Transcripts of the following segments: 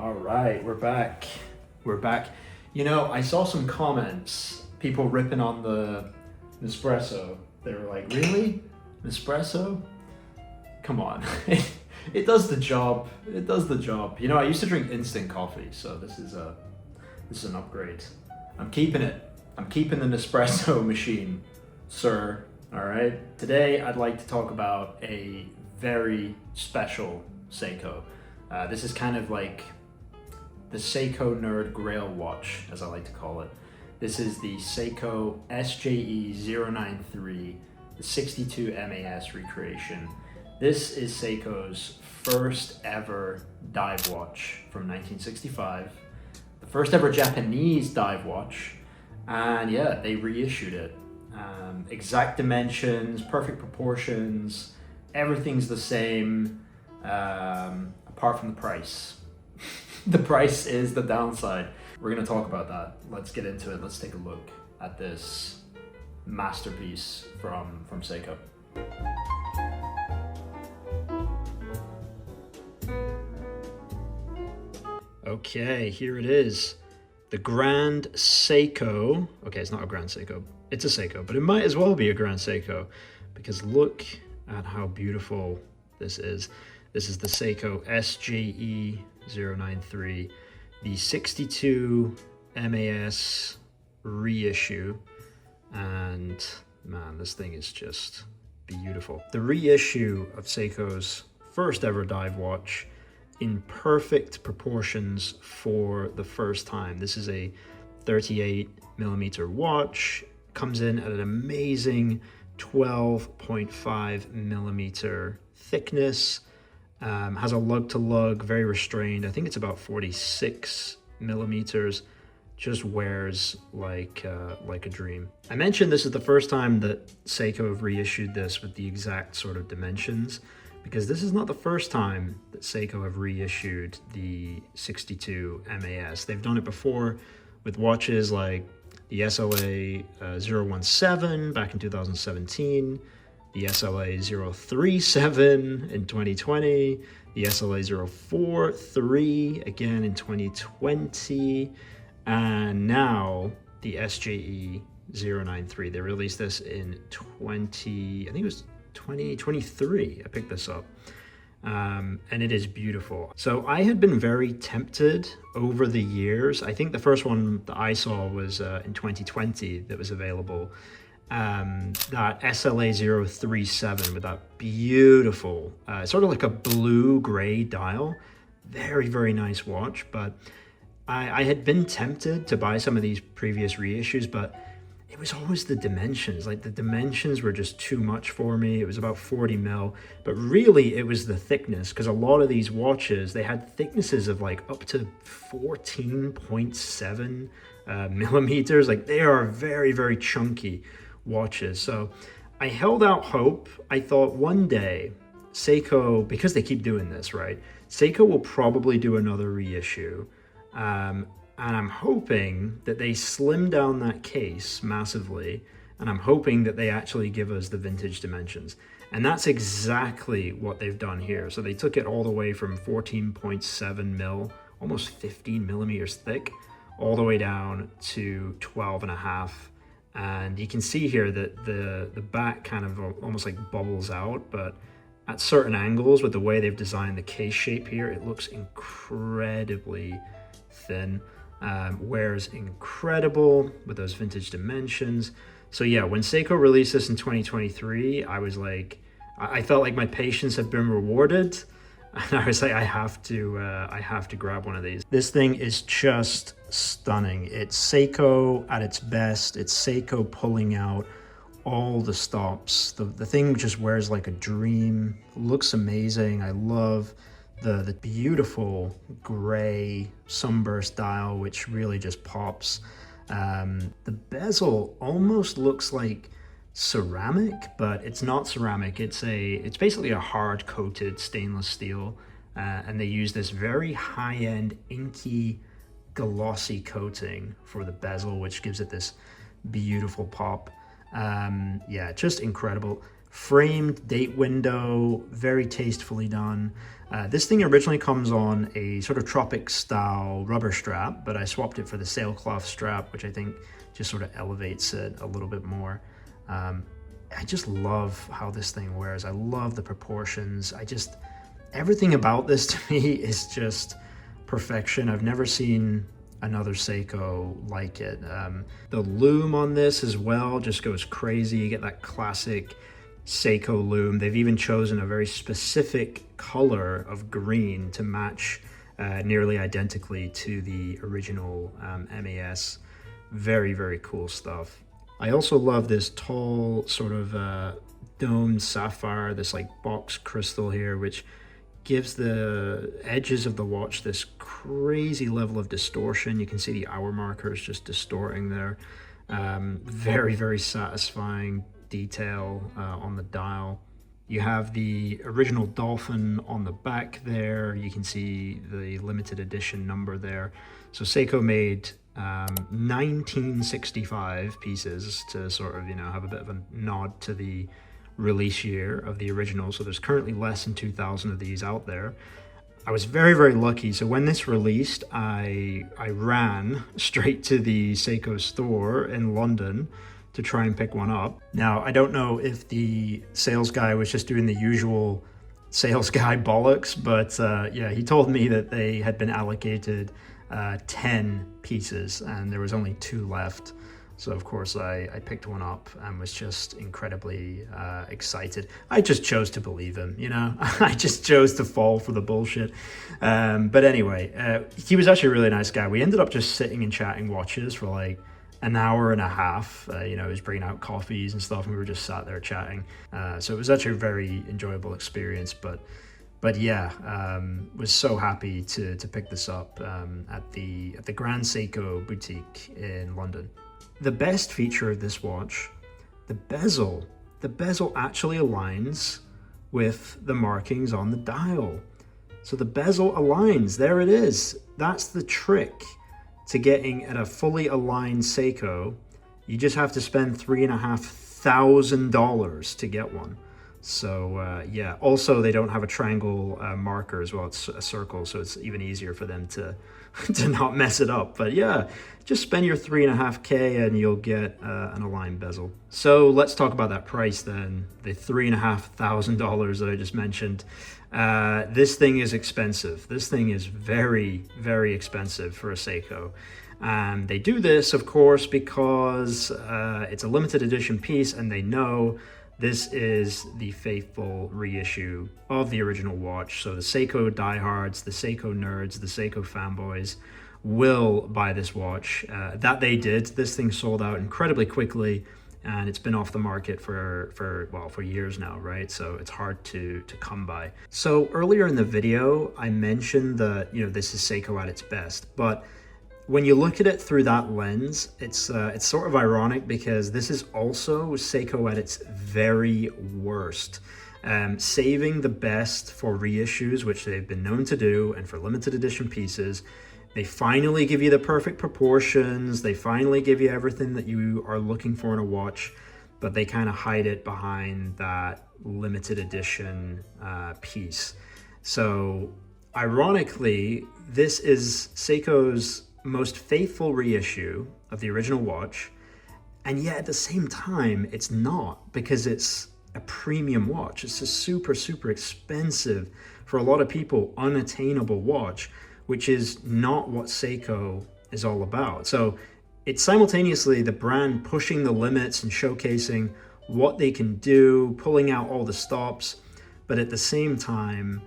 All right, we're back. We're back. You know, I saw some comments, people ripping on the Nespresso. They were like, really? Nespresso? Come on. It does the job. It does the job. You know, I used to drink instant coffee, so this is an upgrade. I'm keeping it. I'm keeping the Nespresso machine, sir. All right. Today, I'd like to talk about a very special Seiko. This is kind of like the Seiko Nerd Grail watch, as I like to call it. This is the Seiko SJE093, the 62 MAS recreation. This is Seiko's first ever dive watch from 1965, the first ever Japanese dive watch, and yeah, they reissued it. Exact dimensions, perfect proportions, everything's the same, apart from the price. The price is the downside. We're gonna talk about that. Let's get into it. Let's take a look at this masterpiece from Seiko. Okay, here it is. The Grand Seiko. Okay, it's not a Grand Seiko. It's a Seiko, but it might as well be a Grand Seiko because look at how beautiful this is. This is the Seiko SJE093, the 62 MAS reissue, and man, this thing is just beautiful. The reissue of Seiko's first ever dive watch in perfect proportions for the first time. This is a 38mm watch, comes in at an amazing 12.5mm thickness. Has a lug to lug, very restrained. I think it's about 46 millimeters. Just wears like a dream. I mentioned this is the first time that Seiko have reissued this with the exact sort of dimensions, because this is not the first time that Seiko have reissued the 62 MAS. They've done it before with watches like the SLA 017 back in 2017, the SLA 037 in 2020, the SLA 043 again in 2020, and now the SJE 093. They released this in 2023. I picked this up. And it is beautiful. So I had been very tempted over the years. I think the first one that I saw was in 2020 that was available. That SLA 037 with that beautiful, sort of like a blue-gray dial. Very, very nice watch. But I had been tempted to buy some of these previous reissues, but it was always the dimensions. Like the dimensions were just too much for me. It was about 40 mil, but really it was the thickness, because a lot of these watches, they had thicknesses of like up to 14.7 millimeters. Like they are very, very chunky watches. So I held out hope. I thought one day Seiko, because they keep doing this, right? Seiko will probably do another reissue. And I'm hoping that they slim down that case massively, and I'm hoping that they actually give us the vintage dimensions. And that's exactly what they've done here. So they took it all the way from 14.7 mil, almost 15 millimeters thick, all the way down to 12.5. And you can see here that the back kind of almost like bubbles out, but at certain angles with the way they've designed the case shape here, it looks incredibly thin. Wears incredible with those vintage dimensions. So yeah, when Seiko released this in 2023, I was like, I felt like my patience had been rewarded, and I was like, I have to grab one of these. This thing is just stunning. It's Seiko at its best. It's Seiko pulling out all the stops. The thing just wears like a dream. Looks amazing. I love the beautiful gray sunburst dial, which really just pops. The bezel almost looks like ceramic, but it's not ceramic. It's basically a hard coated stainless steel, and they use this very high-end inky glossy coating for the bezel, which gives it this beautiful pop. Yeah, just incredible. framed date window, very tastefully done. This thing originally comes on a sort of tropic style rubber strap, but I swapped it for the sailcloth strap, which I think just sort of elevates it a little bit more. I just love how this thing wears. I love the proportions. Everything about this to me is just perfection. I've never seen another Seiko like it. The loom on this as well just goes crazy. You get that classic Seiko loom. They've even chosen a very specific color of green to match nearly identically to the original MAS. Very, very cool stuff. I also love this tall sort of domed sapphire, this like box crystal here, which gives the edges of the watch this crazy level of distortion. You can see the hour markers just distorting there. Very, very satisfying detail on the dial. You have the original dolphin on the back there. You can see the limited edition number there. So Seiko made 1965 pieces to sort of, have a bit of a nod to the release year of the original. So there's currently less than 2,000 of these out there. I was very, very lucky. So when this released, I ran straight to the Seiko store in London to try and pick one up. Now, I don't know if the sales guy was just doing the usual sales guy bollocks, but yeah, he told me that they had been allocated 10 pieces and there was only 2 left. So of course I picked one up and was just incredibly excited. I just chose to believe him, I just chose to fall for the bullshit. But anyway, he was actually a really nice guy. We ended up just sitting and chatting watches for like an hour and a half. He was bringing out coffees and stuff and we were just sat there chatting. So it was actually a very enjoyable experience, but yeah, was so happy to pick this up at the Grand Seiko boutique in London. The best feature of this watch, the bezel. The bezel actually aligns with the markings on the dial. So the bezel aligns, there it is. That's the trick to getting at a fully aligned Seiko. You just have to spend $3,500 to get one. So yeah, also they don't have a triangle marker as well, it's a circle, so it's even easier for them to not mess it up. But yeah, just spend your $3,500 and you'll get an aligned bezel. So let's talk about that price then, the $3,500 that I just mentioned. This thing is expensive. This thing is very, very expensive for a Seiko. And they do this, of course, because it's a limited edition piece and they know this is the faithful reissue of the original watch. So the Seiko diehards, the Seiko nerds, the Seiko fanboys will buy this watch. That they did. This thing sold out incredibly quickly and it's been off the market for years now, right? So it's hard to come by. So earlier in the video, I mentioned that, this is Seiko at its best, but when you look at it through that lens, it's sort of ironic because this is also Seiko at its very worst. Saving the best for reissues, which they've been known to do, and for limited edition pieces. They finally give you the perfect proportions. They finally give you everything that you are looking for in a watch, but they kind of hide it behind that limited edition piece. So ironically, this is Seiko's most faithful reissue of the original watch, and yet at the same time it's not, because it's a premium watch. It's a super, super expensive, for a lot of people, unattainable watch, which is not what Seiko is all about. So it's simultaneously the brand pushing the limits and showcasing what they can do, pulling out all the stops, but at the same time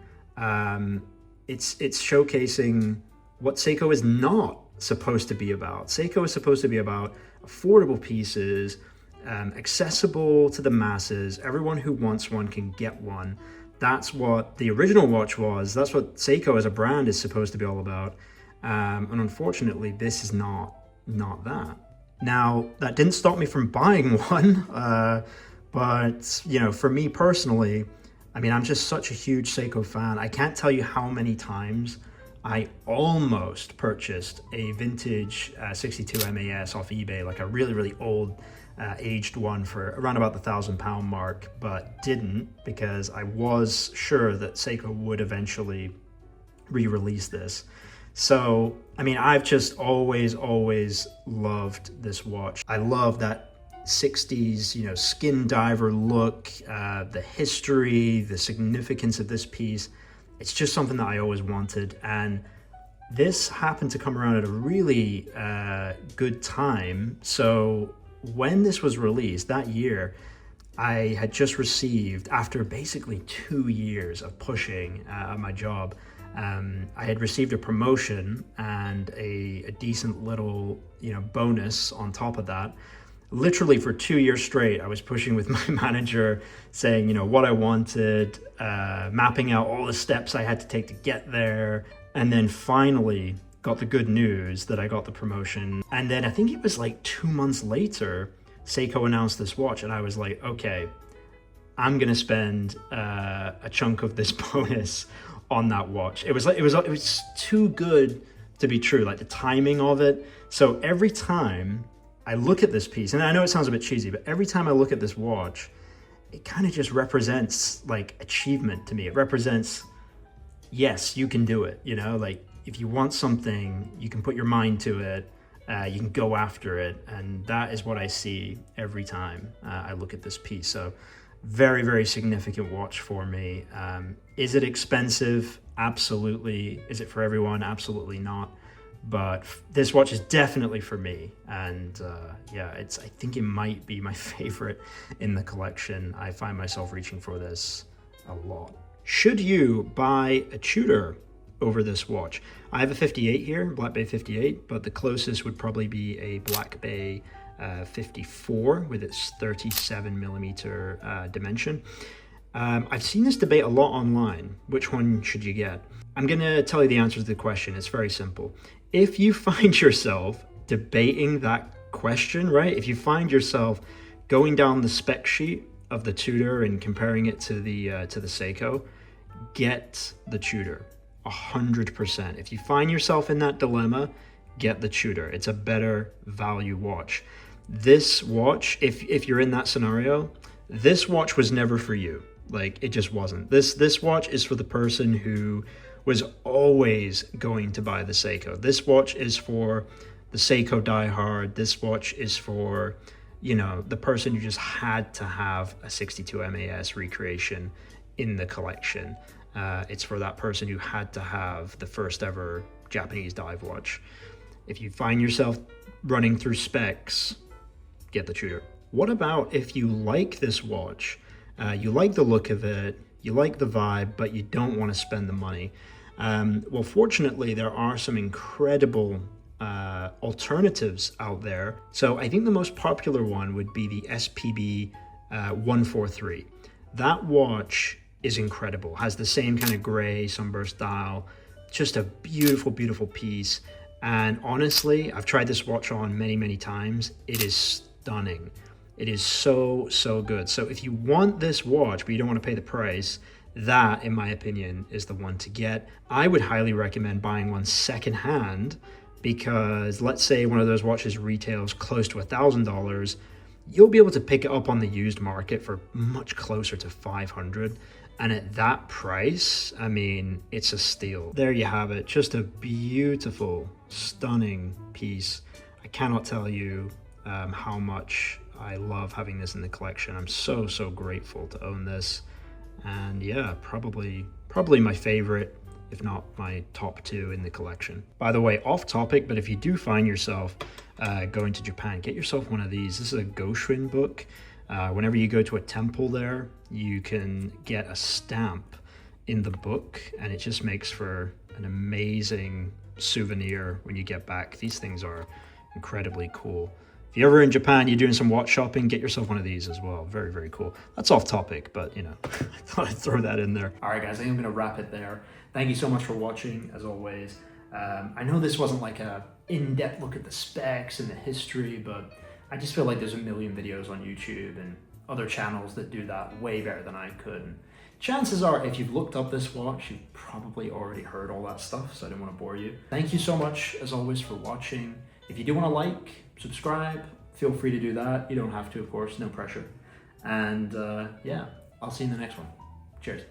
it's showcasing what Seiko is not supposed to be about. Seiko is supposed to be about affordable pieces, accessible to the masses. Everyone who wants one can get one. That's what the original watch was. That's what Seiko as a brand is supposed to be all about. And unfortunately, this is not that. Now, that didn't stop me from buying one, but for me personally, I'm just such a huge Seiko fan. I can't tell you how many times I almost purchased a vintage 62 MAS off eBay, like a really, really old aged one for around about the £1,000 mark, but didn't because I was sure that Seiko would eventually re-release this. So, I mean, I've just always loved this watch. I love that 60s, you know, skin diver look, the history, the significance of this piece. It's just something that I always wanted, and this happened to come around at a really good time. So when this was released that year, I had just received, after basically 2 years of pushing at my job, I had received a promotion and a decent little, you know, bonus on top of that. Literally for 2 years straight, I was pushing with my manager, saying, you know, what I wanted, mapping out all the steps I had to take to get there, and then finally got the good news that I got the promotion. And then I think it was like 2 months later, Seiko announced this watch, and I was like, okay, I'm gonna spend a chunk of this bonus on that watch. It was too good to be true, like the timing of it. So every time I look at this piece, and I know it sounds a bit cheesy, but every time I look at this watch, it kind of just represents like achievement to me. It represents, yes, you can do it. You know, like if you want something, you can put your mind to it, you can go after it. And that is what I see every time I look at this piece. So very significant watch for me. Is it expensive? Absolutely. Is it for everyone? Absolutely not. But this watch is definitely for me, and yeah, I think it might be my favorite in the collection. I find myself reaching for this a lot. Should you buy a Tudor over this watch? I have a 58 here, Black Bay 58, but the closest would probably be a Black Bay 54 with its 37mm dimension. I've seen this debate a lot online. Which one should you get? I'm gonna tell you the answer to the question. It's very simple. If you find yourself debating that question, right? If you find yourself going down the spec sheet of the Tudor and comparing it to the Seiko, get the Tudor, 100%. If you find yourself in that dilemma, get the Tudor. It's a better value watch. This watch, if you're in that scenario, this watch was never for you. Like, it just wasn't. This watch is for the person who was always going to buy the Seiko. This watch is for the Seiko diehard. This watch is for, you know, the person who just had to have a 62 MAS recreation in the collection. It's for that person who had to have the first ever Japanese dive watch. If you find yourself running through specs, get the Tudor. What about if you like this watch, you like the look of it, you like the vibe, but you don't want to spend the money? Well, fortunately, there are some incredible alternatives out there. So I think the most popular one would be the SPB 143. That watch is incredible, has the same kind of gray sunburst dial, just a beautiful piece. And honestly, I've tried this watch on many times. It is stunning. It is so good. So if you want this watch, but you don't want to pay the price, that, in my opinion, is the one to get. I would highly recommend buying one secondhand, because let's say one of those watches retails close to $1,000, you'll be able to pick it up on the used market for much closer to $500. And at that price, I mean, it's a steal. There you have it. Just a beautiful, stunning piece. I cannot tell you how much I love having this in the collection. I'm so grateful to own this. And yeah, probably my favorite, if not my top 2 in the collection. By the way, off topic, but if you do find yourself going to Japan, get yourself one of these. This is a Goshin book. Whenever you go to a temple there, you can get a stamp in the book, and it just makes for an amazing souvenir when you get back. These things are incredibly cool. If you're ever in Japan, you're doing some watch shopping, get yourself one of these as well. Very cool. That's off topic, but you know, I thought I'd throw that in there. All right, guys, I think I'm gonna wrap it there. Thank you so much for watching, as always. I know this wasn't like a in-depth look at the specs and the history, but I just feel like there's a million videos on YouTube and other channels that do that way better than I could. And chances are, if you've looked up this watch, you've probably already heard all that stuff, so I didn't want to bore you. Thank you so much, as always, for watching. If you do want to like, subscribe, feel free to do that. You don't have to, of course, no pressure. And yeah, I'll see you in the next one. Cheers.